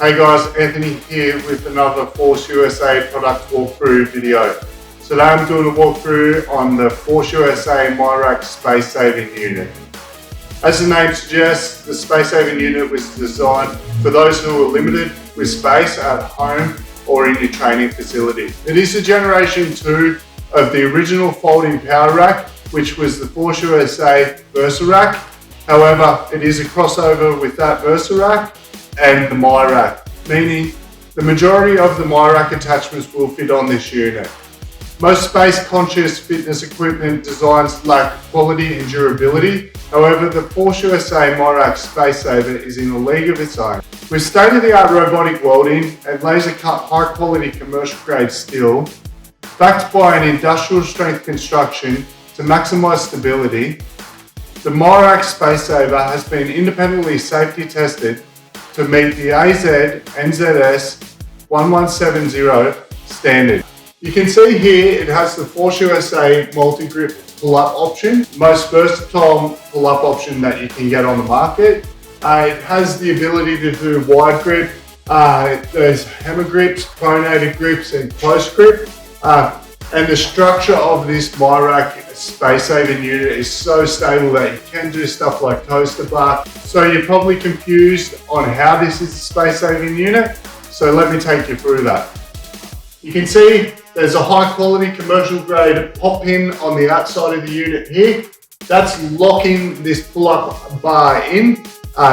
Hey guys, Anthony here with another Force USA product walkthrough video. Today I'm doing a walkthrough on the Force USA MyRack Spacesaver unit. As the name suggests, the Spacesaver unit was designed for those who are limited with space at home or in your training facility. It is a generation 2 of the original folding power rack, which was the Force USA VersaRack. However, it is a crossover with that VersaRack and the MyRack, meaning the majority of the MyRack attachments will fit on this unit. Most space-conscious fitness equipment designs lack quality and durability. However, the Force USA MyRack Spacesaver is in a league of its own. With state-of-the-art robotic welding and laser-cut high-quality commercial-grade steel, backed by an industrial-strength construction to maximize stability, the MyRack Spacesaver has been independently safety tested to meet the AZ NZS 1170 standard. You can see here it has the Force USA multi-grip pull-up option, most versatile pull-up option that you can get on the market. It has the ability to do wide grip, there's hammer grips, pronated grips and close grip. And the structure of this MyRack Spacesaver unit is so stable that you can do stuff like toaster bar. So you're probably confused on how this is a space-saving unit. So let me take you through that. You can see there's a high quality commercial grade pop pin on the outside of the unit here. That's locking this pull-up bar in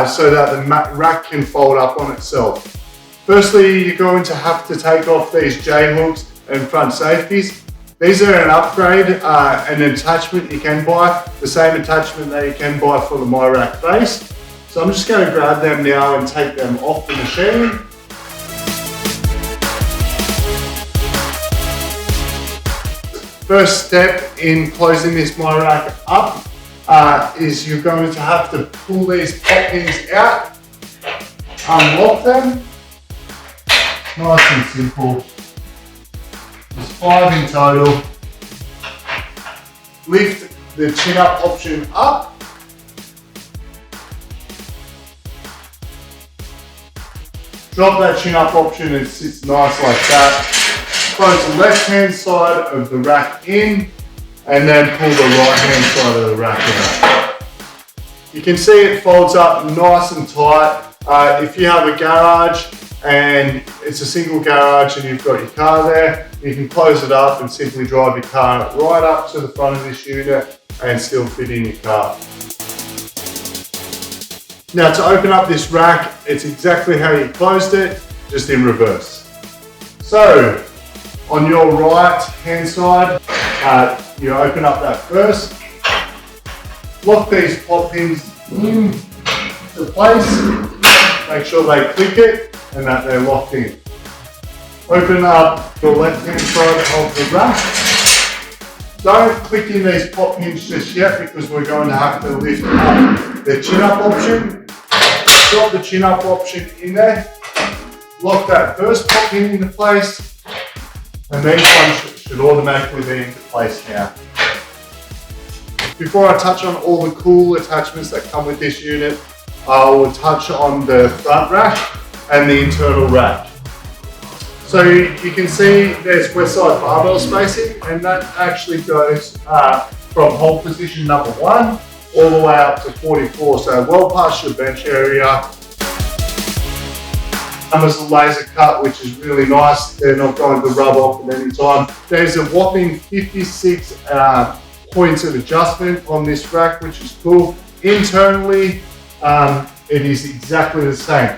so that the rack can fold up on itself. Firstly, you're going to have to take off these J-hooks and front safeties. These are an upgrade, an attachment you can buy, the same attachment that you can buy for the MyRack base. So I'm just going to grab them now and take them off the machine. First step in closing this MyRack up is you're going to have to pull these pop pins out, unlock them. Nice and simple. There's 5 in total. Lift the chin up option up. Drop that chin up option and it sits nice like that. Close the left hand side of the rack in and then pull the right hand side of the rack out. You can see it folds up nice and tight. If you have a garage and it's a single garage and you've got your car there, you can close it up and simply drive your car right up to the front of this unit and still fit in your car. Now to open up this rack, it's exactly how you closed it, just in reverse. So on your right hand side, you open up that first, lock these pop pins into place, make sure they click it and that they're locked in. Open up the left hand side of the rack. Don't click in these pop pins just yet because we're going to have to lift up the chin up option. Drop the chin up option in there. Lock that first pop pin into place and these ones should automatically be into place now. Before I touch on all the cool attachments that come with this unit, I will touch on the front rack and the internal rack. So you can see there's west side barbell spacing, and that actually goes from hold position number 1 all the way up to 44, so well past your bench area. There's a laser cut, which is really nice. They're not going to rub off at any time. There's a whopping 56 points of adjustment on this rack, which is cool. Internally, it is exactly the same.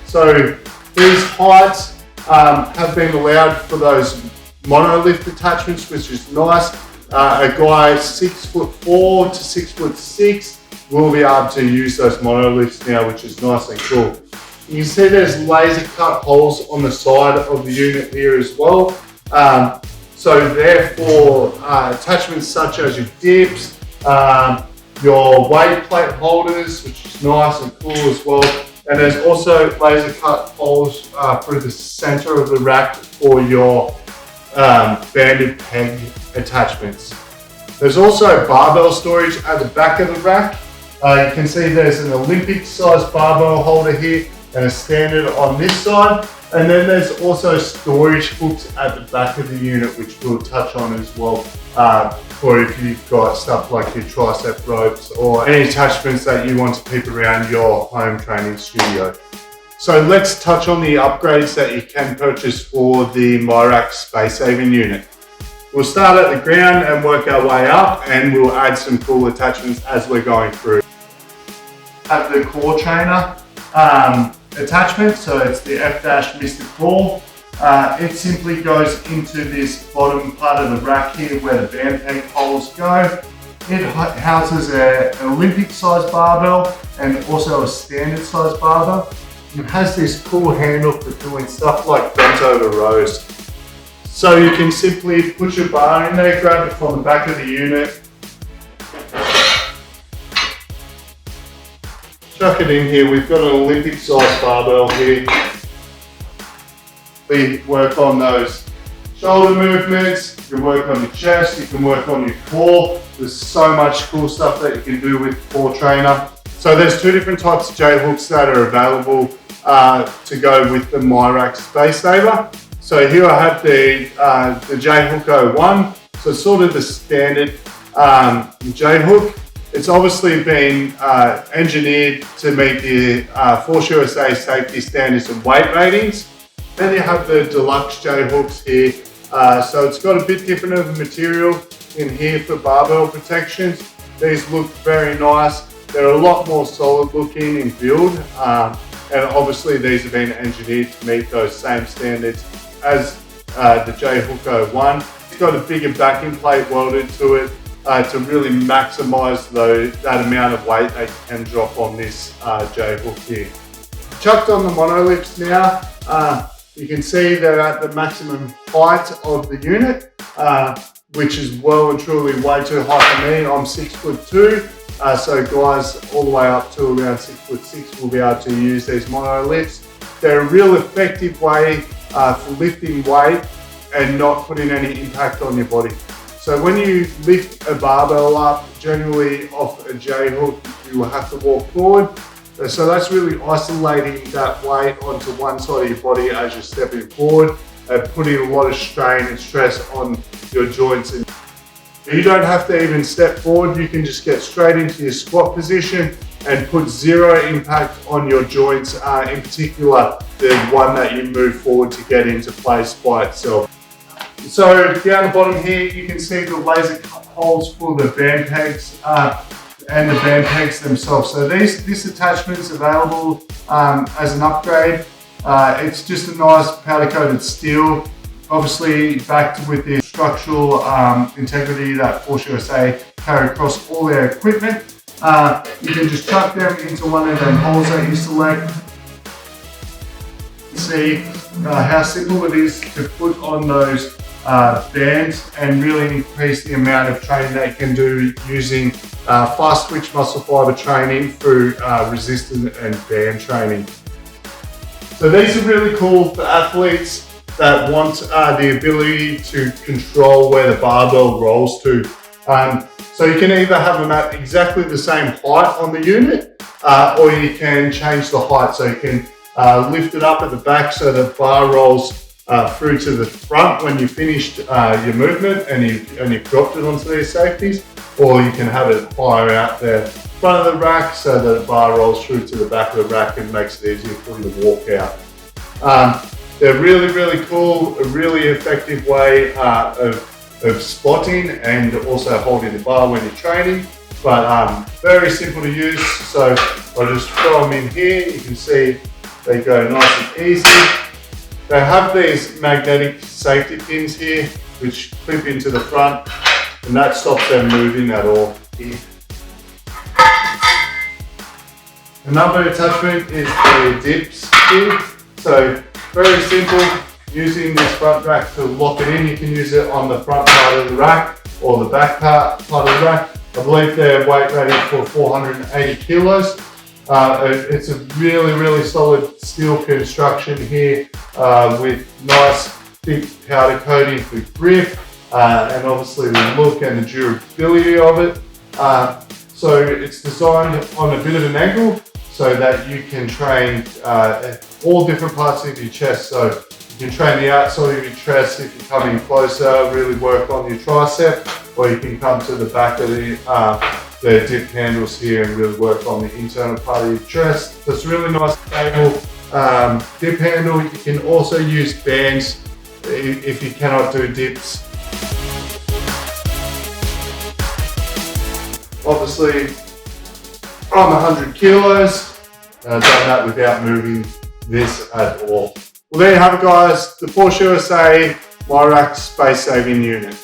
So these heights have been allowed for those monolift attachments, which is nice. A guy 6'4" to 6'6" will be able to use those monolifts now, which is nice and cool. You can see there's laser cut holes on the side of the unit here as well. So therefore, attachments such as your dips, your weight plate holders, which is nice and cool as well. And there's also laser cut holes through the center of the rack for your banded peg attachments. There's also barbell storage at the back of the rack. You can see there's an Olympic sized barbell holder here and a standard on this side. And then there's also storage hooks at the back of the unit, which we'll touch on as well, for if you've got stuff like your tricep ropes or any attachments that you want to keep around your home training studio. So let's touch on the upgrades that you can purchase for the MyRack Spacesaver unit. We'll start at the ground and work our way up, and we'll add some cool attachments as we're going through. Have the core trainer attachment, so it's the F-Mr. Core. It simply goes into this bottom part of the rack here where the band peg holes go. It houses an Olympic size barbell and also a standard size barbell. It has this cool handle for doing stuff like bent over rows. So you can simply put your bar in there, grab it from the back of the unit, chuck it in here. We've got an Olympic size barbell here. We work on those shoulder movements, you can work on your chest, you can work on your core. There's so much cool stuff that you can do with Core Trainer. So there's two different types of J hooks that are available to go with the MyRack Spacesaver. So here I have the J Hook 01, so it's sort of the standard J hook. It's obviously been engineered to meet the Force USA safety standards and weight ratings. Then you have the deluxe J hooks here. So it's got a bit different of a material in here for barbell protections. These look very nice. They're a lot more solid looking in build. And obviously these have been engineered to meet those same standards as the J Hook 01. It's got a bigger backing plate welded to it to really maximize that amount of weight that you can drop on this J hook here. Chucked on the monoliths now, you can see they're at the maximum height of the unit, which is well and truly way too high for me. I'm 6'2". So guys all the way up to around 6'6" will be able to use these monoliths. They're a real effective way for lifting weight and not putting any impact on your body. So when you lift a barbell up, generally off a J hook, you will have to walk forward. So that's really isolating that weight onto one side of your body as you're stepping forward and putting a lot of strain and stress on your joints. You don't have to even step forward, you can just get straight into your squat position and put zero impact on your joints, in particular the one that you move forward to get into place by itself. So down the bottom here you can see the laser cut holes for the band pegs and the band pegs themselves. So this attachment is available as an upgrade. It's just a nice powder coated steel, obviously backed with the structural integrity that Force USA carry across all their equipment. You can just chuck them into one of them holes that you select. See how simple it is to put on those bands and really increase the amount of training that you can do using fast twitch muscle fiber training through resistance and band training. So these are really cool for athletes that want the ability to control where the barbell rolls to. So you can either have them at exactly the same height on the unit, or you can change the height. So you can lift it up at the back so the bar rolls through to the front when you finished your movement and you've dropped it onto these safeties, or you can have it higher out the front of the rack so that the bar rolls through to the back of the rack and makes it easier for you to walk out. They're really, really cool, a really effective way of spotting and also holding the bar when you're training, but very simple to use. So I'll just throw them in here. You can see they go nice and easy. They have these magnetic safety pins here which clip into the front, and that stops them moving at all here. Another attachment is the dips here. So very simple, using this front rack to lock it in. You can use it on the front part of the rack or the back part of the rack. I believe they're weight rated for 480 kilos. It's a really, really solid steel construction here with nice thick powder coating for grip and obviously the look and the durability of it. So it's designed on a bit of an angle, so that you can train all different parts of your chest. So you can train the outside of your chest if you come in closer, really work on your tricep, or you can come to the back of the dip handles here and really work on the internal part of your chest. So it's a really nice stable dip handle. You can also use bands if you cannot do dips. Obviously, I'm 100 kilos, and I've done that without moving this at all. Well, there you have it, guys, the Force USA MyRack Space Saving Unit.